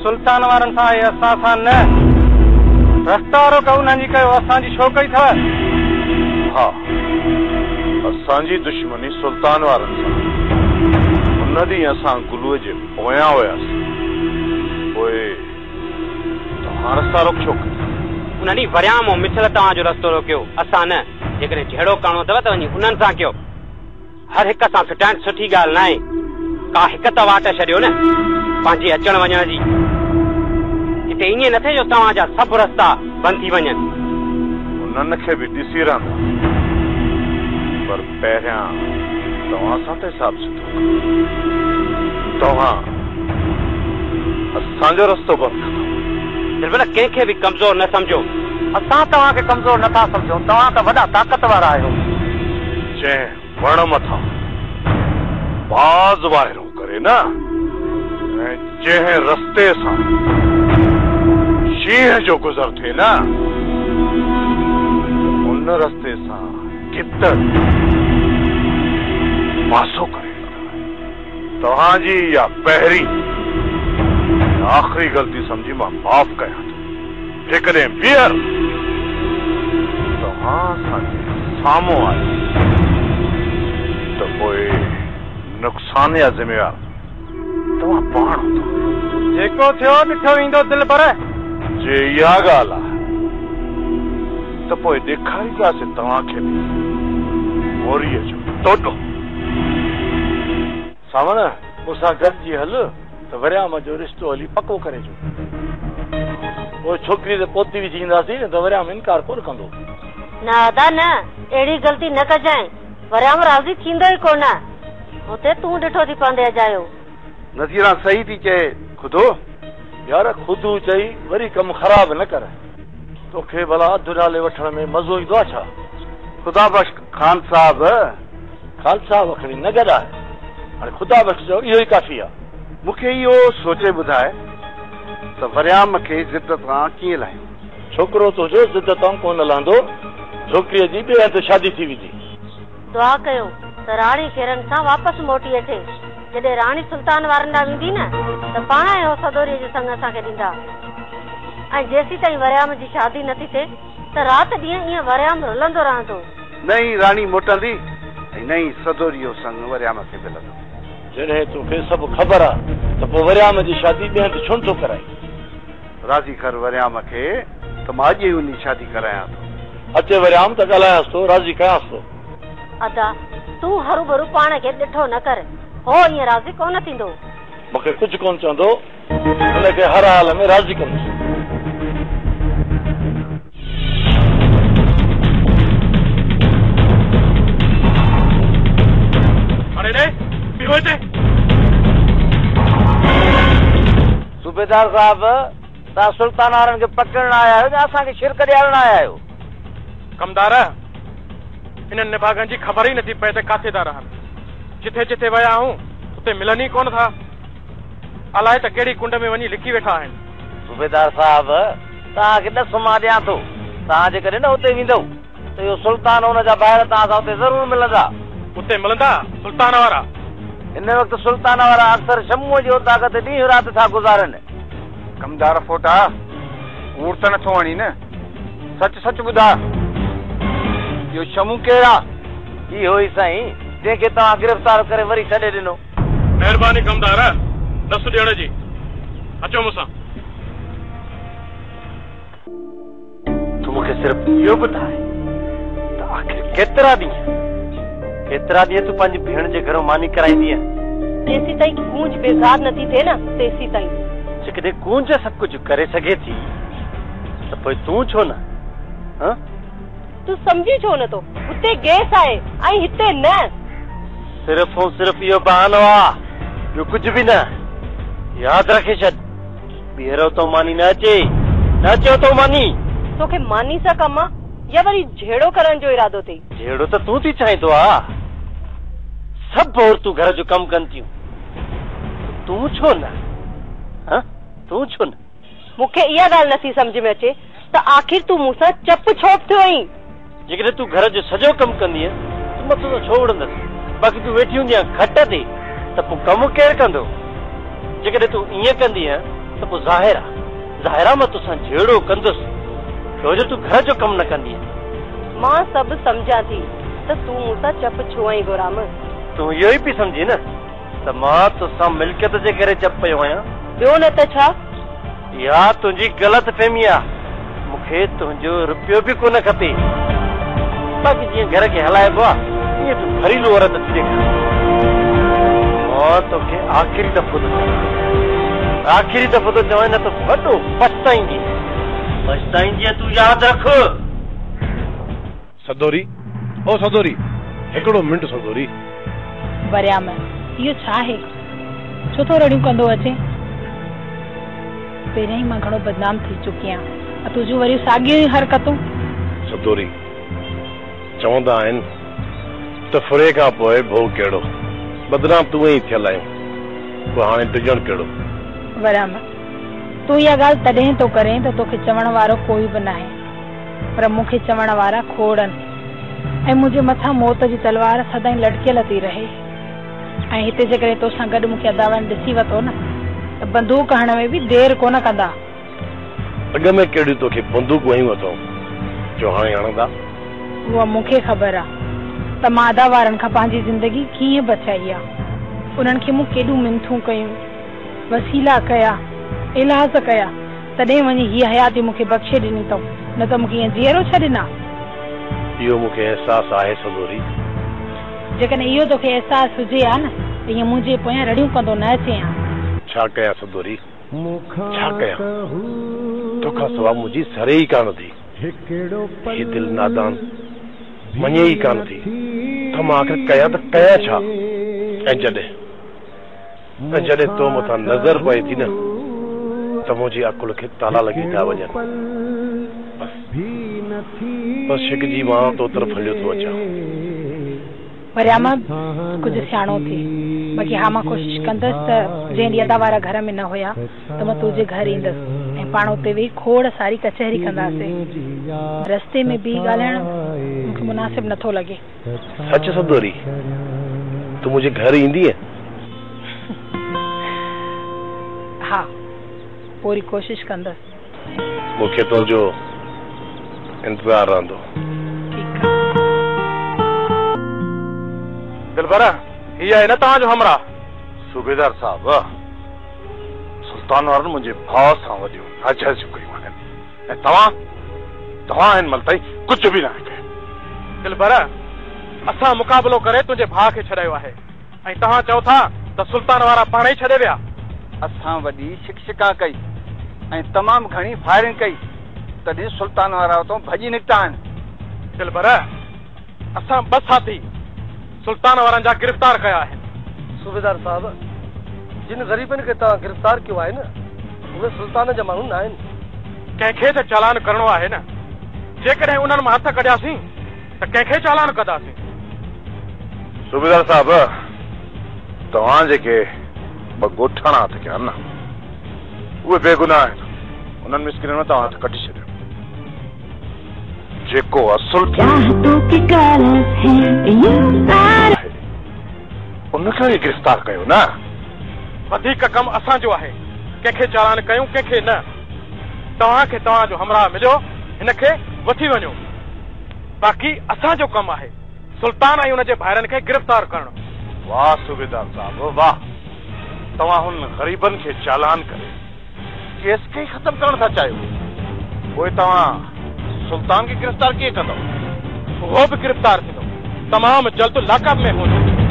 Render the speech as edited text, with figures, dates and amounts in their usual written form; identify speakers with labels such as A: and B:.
A: सुल्तान वारन सा असा सा न रस्ता रोक उन्हनि जी कयो असांजी छो कई अथव?
B: हा असांजी दुश्मनी सुल्तान वारन सां। उन ॾींहुं असां गुलूअ जे पोयां हुयासीं। पोइ तव्हां रस्ता रोक छो कयो?
A: उन ॾींहुं वरियाम मिसल तव्हांजो रस्तो रोकियो, असां न। जेकॾहिं जहिड़ो करणो अथव त वञी उन्हनि सां कयो। हर हिक सां फिटाइण सुठी ॻाल्हि न आहे। का हिक त वाट छॾियो न पंहिंजे अचण वञण जी। हिते ईअं न थिए जो तव्हांजा सभु रस्ता बंदि थी वञनि।
B: उन्हनि खे बि ॾिसी रहंदा, पर पहिरियां तव्हां सां त हिसाब सुठो। तव्हां असांजो रस्तो बंदि कंदो।
A: बिल्कुलु कंहिंखे बि कमज़ोर न सम्झो। असां तव्हांखे कमज़ोर नथा सम्झूं। तव्हां त वॾा ताक़तवर आहियो।
B: जंहिं वण मथां बाज़ वाहिरो करे न, ऐं जंहिं रस्ते सां शींहं जो गुज़र थिए न, उन रस्ते सां गिद्दड़ पासो करे। तव्हांजी या पहिरीं आख़िरी ग़लती सम्झी मां माफ़ कयां थो। जेकॾहिं ॿीहर तव्हां असांजे साम्हूं आहियो त पोइ नुक़सान जा ज़िम्मेवार तव्हां पाण हूंदो।
A: जेको थियो ॾिठो ईंदो दिलि पर।
B: जे इहा ॻाल्हि आहे त पोइ ॾेखारींदासीं तव्हांखे मोरीअ जो टोटो।
C: सावण मूंसां गॾिजी हल त वरियाम जो रिश्तो हली पको करे जो। पोइ छोकिरी ते पोती बि थींदासीं न त वरियाम इनकार कोन कंदो।
D: न अदा न, अहिड़ी ग़लती न कजांइ। वरियाम राज़ी थींदो ई कोन। हुते तूं ॾिठो थी पंदे अजायो।
C: नज़ीरा सही थी चए खुदो। यार खुदू चई वरी कमु ख़राब न कर। तोखे भला अधु डाले वठण में मज़ो ईंदो आहे छा? ख़ुदा बख़्श खान साहब। खान साहब खणी न गॾाए। हाणे ख़ुदा बख़्श जो इहो ई काफ़ी आहे।
E: मूंखे इहो सोचे ॿुधाए त वरियाम खे ज़िद तां कीअं लाहियो?
C: छोकिरो तुंहिंजो ज़िद तां कोन लहंदो। छोकिरीअ जी ॿिए हंधि शादी थी वेंदी।
D: दुआ कयो त राणी शेरन सां वापसि मोटी अचे। जॾहिं राणी सुल्तान वारनि ॾांहुं वेंदी न त पाण इहो सदोरीअ जो संग असांखे ॾींदा। ऐं जेसीं ताईं वरियाम जी शादी नथी थिए त राति ॾींहुं ईअं वरियाम रुलंदो रहंदो।
E: नई राणी मोटंदी ऐं नई सदोरीअ जो संग वरियाम खे मिलंदो।
C: जॾहिं तोखे सभु ख़बर आहे त पोइ वरियाम जी शादी ॿिए हंधि छो नथो कराई?
E: राज़ी कर वरियाम खे त मां अॼु ई उन शादी करायां थो।
C: अचे वरियाम त ॻाल्हायांसि थो, राज़ी कयांसि थो।
D: अदा तूं हरू भरू पाण खे ॾिठो न कर। हो ईअं राज़ी कोन थींदो।
C: मूंखे कुझु कोन चवंदो। हुनखे हर हाल में राज़ी कंदुसि।
A: सूबेदार साहब, तव्हां सुल्तान वारनि खे पकड़ण आया आहियो या असांखे शिरक ॾियारण आया आहियो?
F: कमदार, इन्हनि निभागनि जी ख़बर ई नथी पए त काथे था रहनि। जिथे जिथे विया आहियूं उते मिलनि ई कोन था। अलाए त कहिड़ी कुंड में वञी लिकी वेठा आहिनि।
A: सूबेदार साहब, तव्हांखे ॾस मां ॾियां थो। तव्हां जेकॾहिं न उते वेंदव त इहो सुल्तान हुन जा ॿाहिरि तव्हां सां उते ज़रूरु मिलंदा।
F: उते मिलंदा सुल्तान वारा?
A: हिन वक़्तु सुल्तान वारा अक्सर शम्हूअ जी ताक़त ॾींहुं राति था गुज़ारनि।
E: कमदार फोटा ऊर त नथो वणी न। सच सच ॿुधा, इहो शमू केरु आहे?
A: इहो ई साईं जंहिंखे तव्हां गिरफ़्तार करे वरी छॾे ॾिनो।
F: महिरबानी कमदार, ॾस ॾियण जी। अचो मूंसां।
C: तूं मूंखे सिर्फ़ु इहो ॿुधाए त आख़िर केतिरा ॾींहं तूं पंहिंजी भेण जे घरों मानी कराईंदीअ?
D: तेसीं ताईं गूंज बेज़ार नथी थिए न, तेसीं ताईं।
C: जेकॾहिं गूंज सभु कुझु करे सघे थी त पोइ तूं छो न?
D: तूं सम्झी छो नथो? हुते गैस आहे ऐं हिते न।
C: सिर्फ़ ऐं सिर्फ़ इहो बहानो आहे, ॿियो कुझु बि न। यादि रखे छॾ, ॿीहरो तो मानी न अचे। न अचो तो मानी।
D: तोखे मानी सां कमु आहे या वरी झेड़ो करण जो इरादो अथई?
C: झेड़ो त तूं थी चाहींदो आहे। सभु औरतूं घर जो कमु कनि थियूं, तूं छो न? तूं छो न?
D: मूंखे इहा ॻाल्हि नथी सम्झ में अचे त आख़िर तूं मूंसां चप छोप थियो आहीं।
C: जेकॾहिं तूं घर जो सॼो कमु कंदीअ तूं मथो त छो उड़ंदसि? बाक़ी तूं वेठी हूंदीअ खट ते त पोइ कमु केरु कंदो? जेकॾहिं तूं ईअं कंदीअ त पोइ ज़ाहिरा मां तोसां जहिड़ो कंदुसि छो जो तूं घर जो कमु न कंदी
G: मां सभु सम्झां थी त तूं मूंसां चप छो आई गोराम
C: तूं इहो ई पई सम्झी न त मां तोसां मिल्कियत जे करे चप पियो आहियां
G: ॿियो न त छा
C: इहा तुंहिंजी ग़लति फहमी आहे मूंखे तुंहिंजो रुपयो बि कोन खपे बाक़ी जीअं घर खे हलाइबो आहे ईअं तूं घरेलू औरत थी ॾेखार मां तोखे आख़िरी दफ़ो थो चवां न त वॾो पछताईंदीअ तूं यादि रख
B: सदोरी ओ सदोरी हिकिड़ो मिंट सदोरी
H: वरियाम इहो छा आहे छो थो रड़ियूं कंदो अचे पहिरियां ई मां घणो बदनाम थी चुकी आहियां तुंहिंजूं वरी साॻियूं ई हरकतूं
B: सदोरी चवंदा आहिनि त फुरे खां पोइ भोग कहिड़ो बदनाम तूं ई थियल आहियूं पोइ हाणे टिजण कहिड़ो
H: वरियाम तूं इहा ॻाल्हि तॾहिं थो करें त तोखे चवण वारो कोई बि न आहे पर मूंखे चवण वारा खोड़ आहिनि ऐं मुंहिंजे मथां मौत जी तलवार सदाईं लटकियल थी रहे ऐं हिते जेकॾहिं तोसां गॾु मूंखे अदावन ॾिसी वरितो न त बंदूक हणण में बि देरि कोन कंदा
B: अॻ में कहिड़ियूं तोखे बंदूकूं हयूं अथऊं जो हाणे हणंदा
H: उहा मूंखे ख़बर आहे त मां अदा वारनि खां पंहिंजी ज़िंदगी कीअं बचाई आहे उन्हनि खे मूं केॾियूं मिनथूं कयूं वसीला कया इलाज कया तॾहिं वञी हीअ हयाती मूंखे बख़्शे ॾिनी अथऊं न त मूंखे ईअं जीअरो छॾिना
B: इहो मूंखे अहसासु आहे सदोरी
H: जेकॾहिं इहो तोखे अहसासु हुजे हा न त हीअं मुंहिंजे पोयां रड़ियूं कंदो न अचे हा
B: छा कयां सदोरी छा कयां तोखां सवाइ मुंहिंजी सरे ई कान थी हीअ दिलि नादान मञे ई कान थी त मां आख़िर कयां त कयां छा ऐं जॾहिं तो मथां नज़र पए थी न त मुंहिंजी अकुल खे ताला लॻी था वञनि बस छिकजी मां तो तरफ़ हलियो थो अचां
H: वरियाम कुझु सियाणो थी बाक़ी हा मां कोशिशि कंदसि त जंहिं ॾींहुं अदा वारा घर में न हुया त मां तुंहिंजे घर ईंदसि ऐं पाण उते वेही खोड़ सारी कचहरी कंदासीं रस्ते में बि ॻाल्हाइण मूंखे मुनासिब नथो लॻे
B: सच सदोरी तू मुंहिंजे घर ईंदीअ
H: हा पूरी कोशिशि कंदसि
B: मूंखे तुंहिंजो इंतज़ार रहंदो
F: दिलबर हीअ आहे न तव्हांजो हमरा
B: सूबेदार साहब सुल्तान वारनि मुंहिंजे भाउ सां वॾियूं नाजाइज़ कयूं आहिनि ऐं तव्हां हिन महिल ताईं कुझु बि न आहे
F: दिलबर असां मुक़ाबिलो करे तुंहिंजे भाउ खे छॾायो आहे ऐं तव्हां चओ था त सुल्तान वारा पाण ई छॾे विया
E: असां वॾी शिक्षका कई ऐं तमामु घणी फायरिंग कई तॾहिं सुल्तान वारा उतां भॼी निकिता आहिनि
F: दिलबर असां ॿ साथी सुल्तान वारनि जा गिरफ़्तार कया आहिनि
C: सूबेदार साहब जिन ग़रीबनि खे तव्हां गिरफ़्तार कयो आहे न उहे सुल्तान जा माण्हू न आहिनि
F: कंहिंखे त चालान करणो आहे न जेकॾहिं उन्हनि मां हथ कढियासीं त कंहिंखे चालान कंदासीं
B: सूबेदार साहब तव्हां जेके ॿ ॻोठाणा हथ कया न उहे बेगुनाह आहिनि उन्हनि मिस्किननि में तव्हां हथ कढी छॾियो जेको असुल उनखे गिरफ़्तार कयो न
F: वधीक कमु असांजो आहे कंहिंखे चालान कयूं कंहिंखे न तव्हांखे तव्हांजो हमराह मिलियो हिनखे वठी वञो बाक़ी असांजो कमु आहे सुल्तान ऐं हुनजे भाइरनि खे गिरफ़्तार करणु
B: वाह सूबेदार साहब वाह तव्हां हुन ग़रीबनि खे चालान करे केस खे ख़तम करण था चाहियो पोइ तव्हां सुल्तान खे गिरफ़्तार कीअं कंदव
F: उहो बि गिरफ़्तार थींदो तमामु जल्द लाकअप में हूंदो